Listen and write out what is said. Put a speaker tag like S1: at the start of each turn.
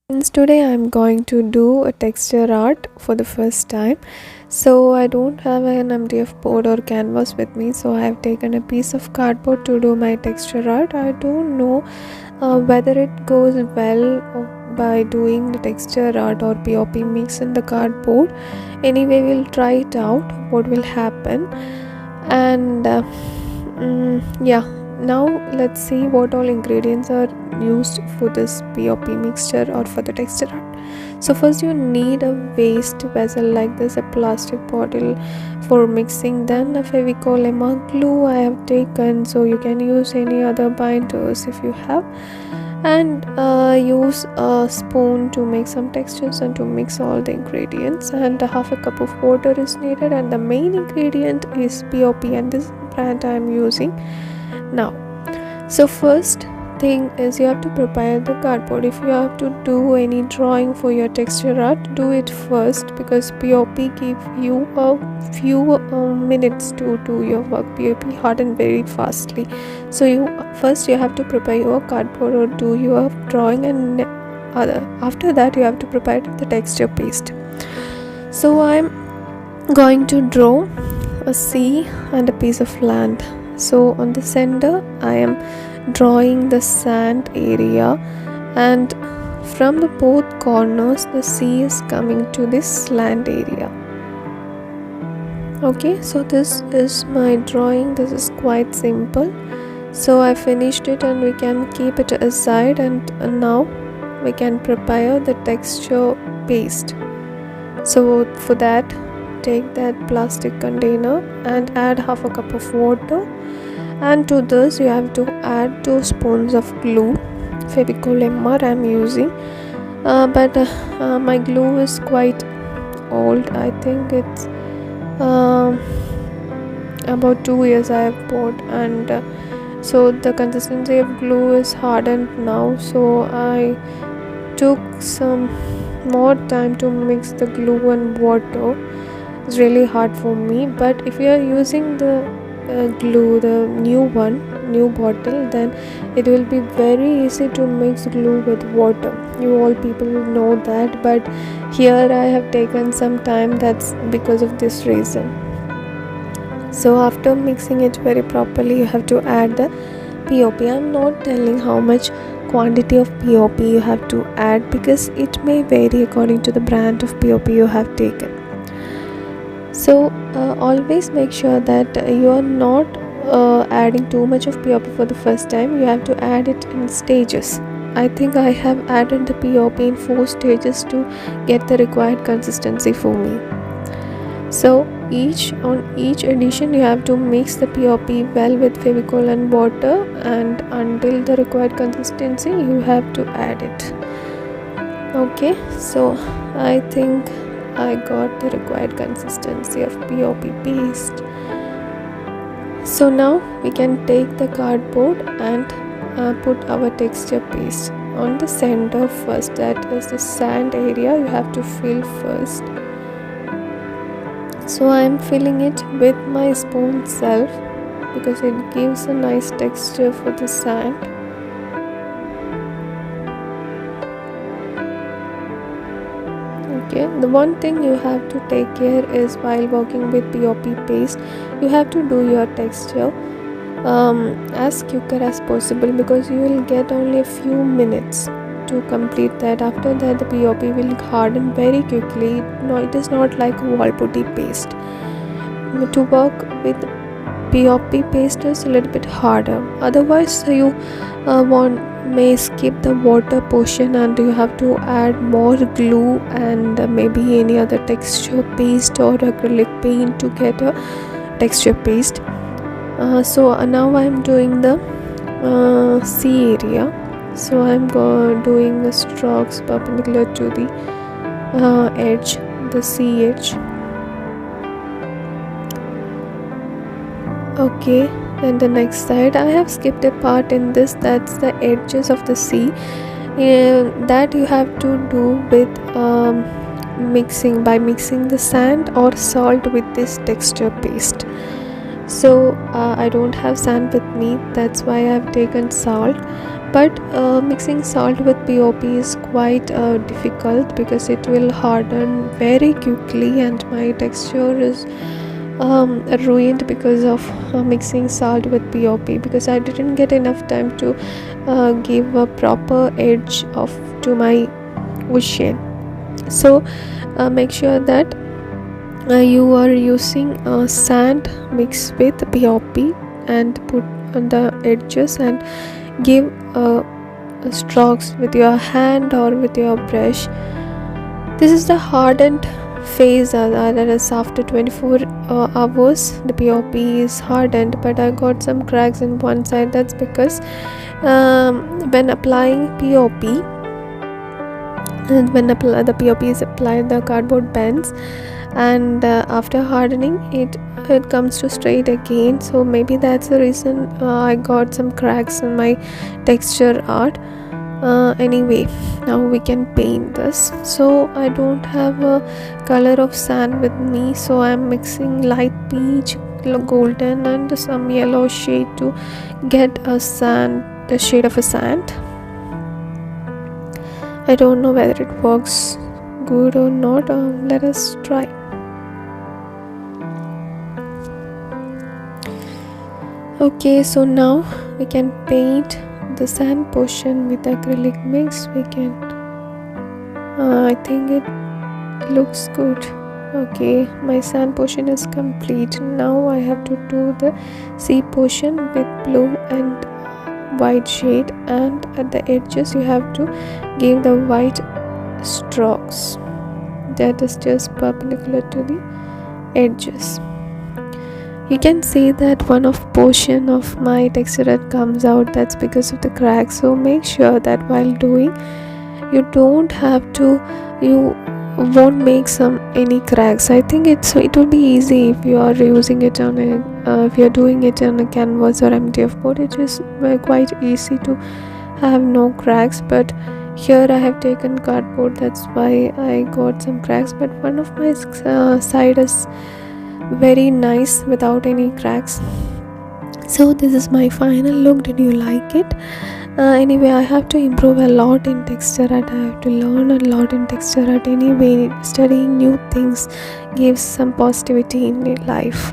S1: Since today I'm going to do a texture art for the first time, so I don't have an MDF board or canvas with me, so I have taken a piece of cardboard to do my texture art. I don't know whether it goes well by doing the texture art or POP mix in the cardboard. Anyway, we'll try it out what will happen. And yeah, now let's see what all ingredients are used for this POP mixture or for the texture art. So first you need a waste vessel like this, a plastic bottle for mixing, then a Fevicol Emma glue I have taken, so you can use any other binders if you have, and use a spoon to make some textures and to mix all the ingredients, and half a cup of water is needed, and the main ingredient is POP, and this brand I am using now. So first thing is you have to prepare the cardboard. If you have to do any drawing for your texture art, do it first, because POP give you a few minutes to do your work. POP harden very fastly, so you have to prepare your cardboard or do your drawing, and after that you have to prepare the texture paste. So I'm going to draw a sea and a piece of land. So on the center I am drawing the sand area, and from the both corners the sea is coming to this land area. Okay, so this is my drawing. This is quite simple, so I finished it and we can keep it aside, and now we can prepare the texture paste. So for that, take that plastic container and add half a cup of water, and to this you have to add 2 spoons of glue. Fevicol Emmer I'm using, but my glue is quite old. I think it's about 2 years I have bought, and so the consistency of glue is hardened now, so I took some more time to mix the glue and water. It's really hard for me, but if you are using the glue, the new bottle, then it will be very easy to mix glue with water. You all people know that, but here I have taken some time. That's because of this reason. So after mixing it very properly, you have to add the POP. I'm not telling how much quantity of POP you have to add, because it may vary according to the brand of POP you have taken. So always make sure that you are not adding too much of POP for the first time. You have to add it in stages. I think I have added the POP in 4 stages to get the required consistency for me. So on each addition you have to mix the POP well with Fevicol and water, and until the required consistency you have to add it. Okay, so I think I got the required consistency of POP paste. So now we can take the cardboard and put our texture paste on the center first. That is the sand area you have to fill first. So I am filling it with my spoon itself, because it gives a nice texture for the sand. Okay, the one thing you have to take care is, while working with POP paste, you have to do your texture as quicker as possible, because you will get only a few minutes to complete that. After that the POP will harden very quickly. No, it is not like wall putty paste. To work with POP paste is a little bit harder. Otherwise you may skip the water portion, and you have to add more glue and maybe any other texture paste or acrylic paint to get a texture paste. So now I am doing the sea area. So I am doing the strokes perpendicular to the edge, the sea edge. Okay, then the next side I have skipped a part in this. That's the edges of the sea. That you have to do with mixing the sand or salt with this texture paste. So I don't have sand with me, that's why I have taken salt. but mixing salt with pop is quite difficult because it will harden very quickly, and my texture is ruined because of mixing salt with pop, because I didn't get enough time to give a proper edge of to my ocean. So make sure that you are using sand mixed with pop and put on the edges, and give strokes with your hand or with your brush. This is the hardened phase, that is after 24 hours the pop is hardened, but I got some cracks in one side. That's because when applying pop, and when the pop is applied, the cardboard bends, and after hardening it comes to straight again. So maybe that's the reason I got some cracks in my texture art. Anyway, now we can paint this. So I don't have a color of sand with me, so I'm mixing light peach, golden, and some yellow shade to get a shade of a sand. I don't know whether it works good or not. Let us try. Okay, so now we can paint the sand portion with acrylic mix. We can I think it looks good. Okay, my sand portion is complete. Now I have to do the sea portion with blue and white shade, and at the edges you have to give the white strokes that is just perpendicular to the edges. You can see that one of portion of my texture comes out. That's because of the cracks. So make sure that while doing, you won't make any cracks. I think it will be easy if you are using it on if you're doing it on a canvas or MDF board. It is quite easy to have no cracks, but here I have taken cardboard, that's why I got some cracks, but one of my side is very nice without any cracks. So this is my final look. Did you like it? Anyway, I have to improve a lot in texture art. I have to learn a lot in texture art. Anyway, studying new things gives some positivity in life.